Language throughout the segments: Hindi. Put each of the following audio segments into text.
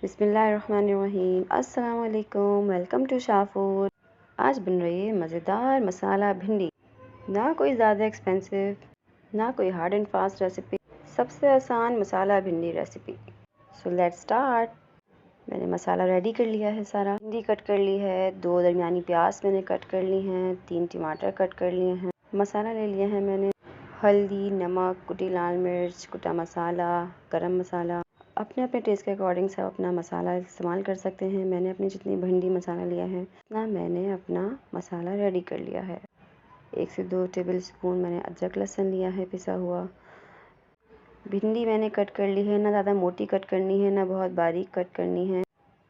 बिस्मिल्लाहिर्रहमानिर्रहीम। अस्सलाम वालेकुम, वेलकम टू शाह फूड। आज बन रही है मज़ेदार मसाला भिंडी। ना कोई ज़्यादा एक्सपेंसिव, ना कोई हार्ड एंड फास्ट रेसिपी, सबसे आसान मसाला भिंडी रेसिपी। So let's start. मैंने मसाला रेडी कर लिया है सारा। भिंडी कट कर ली है, 2 दरमियानी प्याज मैंने कट कर ली हैं, 3 टमाटर कट कर लिए हैं। मसाला ले लिया है मैंने, हल्दी, नमक, कुटी लाल मिर्च, कुटा मसाला, गरम मसाला। अपने अपने टेस्ट के अकॉर्डिंग सब अपना मसाला इस्तेमाल कर सकते हैं। मैंने अपनी जितनी भिंडी मसाला लिया है उतना मैंने अपना मसाला रेडी कर लिया है। 1 से 2 टेबल स्पून मैंने अदरक लहसुन लिया है पिसा हुआ। भिंडी मैंने कट कर ली है, ना ज़्यादा मोटी कट करनी है ना बहुत बारीक कट करनी है।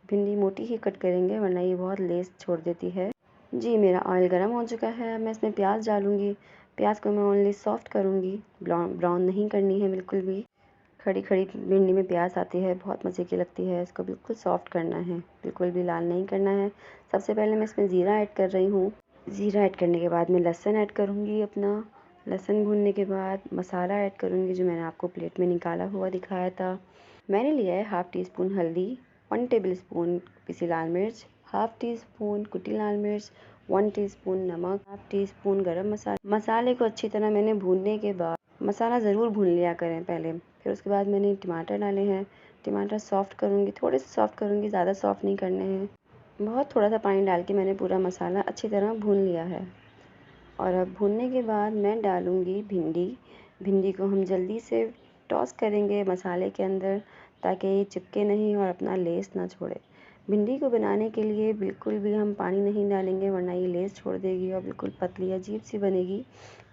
भिंडी मोटी ही कट करेंगे वरना ये बहुत लेस छोड़ देती है। जी, मेरा ऑयल गर्म हो चुका है। अब मैं इसमें प्याज डालूँगी। प्याज को मैं ओनली सॉफ्ट करूँगी, ब्राउन नहीं करनी है बिल्कुल भी। खड़ी खड़ी भिंडी में प्याज आती है, बहुत मज़े की लगती है। इसको बिल्कुल सॉफ्ट करना है, बिल्कुल भी लाल नहीं करना है। सबसे पहले मैं इसमें ज़ीरा ऐड कर रही हूँ। ज़ीरा ऐड करने के बाद मैं लहसुन ऐड करूँगी अपना। लहसुन भूनने के बाद मसाला ऐड करूँगी जो मैंने आपको प्लेट में निकाला हुआ दिखाया था। मैंने लिया है 1/2 टीस्पून हल्दी, 1 टेबल स्पून पिसी लाल मिर्च, 1/2 टीस्पून कुटी लाल मिर्च, 1 टीस्पून नमक, 1/2 टीस्पून गरम मसाला। मसाले को अच्छी तरह मैंने भूनने के बाद, मसाला ज़रूर भून लिया करें पहले, फिर उसके बाद मैंने टमाटर डाले हैं। टमाटर सॉफ्ट करूँगी, थोड़े से सॉफ्ट करूँगी, ज़्यादा सॉफ्ट नहीं करने हैं। बहुत थोड़ा सा पानी डाल के मैंने पूरा मसाला अच्छी तरह भून लिया है। और अब भूनने के बाद मैं डालूँगी भिंडी। भिंडी को हम जल्दी से टॉस करेंगे मसाले के अंदर ताकि ये चिपके नहीं और अपना लेस ना छोड़े। भिंडी को बनाने के लिए बिल्कुल भी हम पानी नहीं डालेंगे वरना ये लेस छोड़ देगी और बिल्कुल पतली अजीब सी बनेगी।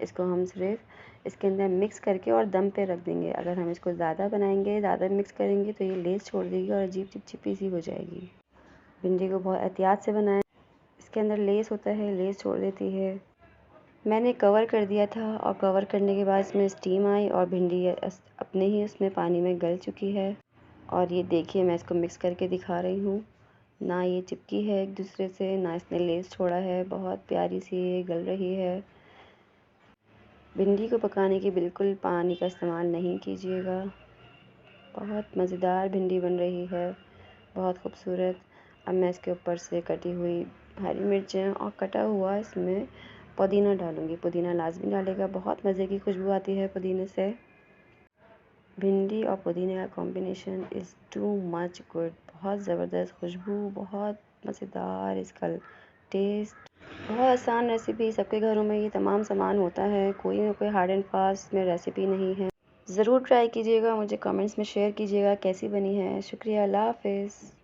इसको हम सिर्फ इसके अंदर मिक्स करके और दम पे रख देंगे। अगर हम इसको ज़्यादा बनाएंगे, ज़्यादा मिक्स करेंगे तो ये लेस छोड़ देगी और अजीब चिपचिपी सी हो जाएगी। भिंडी को बहुत एहतियात से बनाएं, इसके अंदर लेस होता है, लेस छोड़ देती है। मैंने कवर कर दिया था और कवर करने के बाद इसमें स्टीम आई और भिंडी अपने ही उसमें पानी में गल चुकी है। और ये देखिए मैं इसको मिक्स करके दिखा रही हूँ, ना ये चिपकी है एक दूसरे से, ना इसने लेस छोड़ा है। बहुत प्यारी सी ये गल रही है। भिंडी को पकाने के बिल्कुल पानी का इस्तेमाल नहीं कीजिएगा। बहुत मज़ेदार भिंडी बन रही है, बहुत खूबसूरत। अब मैं इसके ऊपर से कटी हुई हरी मिर्चें और कटा हुआ इसमें पुदीना डालूँगी। पुदीना लाजमी डालेगा, बहुत मज़े की खुशबू आती है पुदीने से। भिंडी और पुदीने का combination is too much good. बहुत ज़बरदस्त खुशबू, बहुत मज़ेदार इसका टेस्ट। बहुत आसान रेसिपी, सबके घरों में ये तमाम सामान होता है। कोई ना कोई हार्ड एंड फास्ट में रेसिपी नहीं है। ज़रूर ट्राई कीजिएगा, मुझे कमेंट्स में शेयर कीजिएगा कैसी बनी है। शुक्रिया, अल्लाह हाफ़िज़।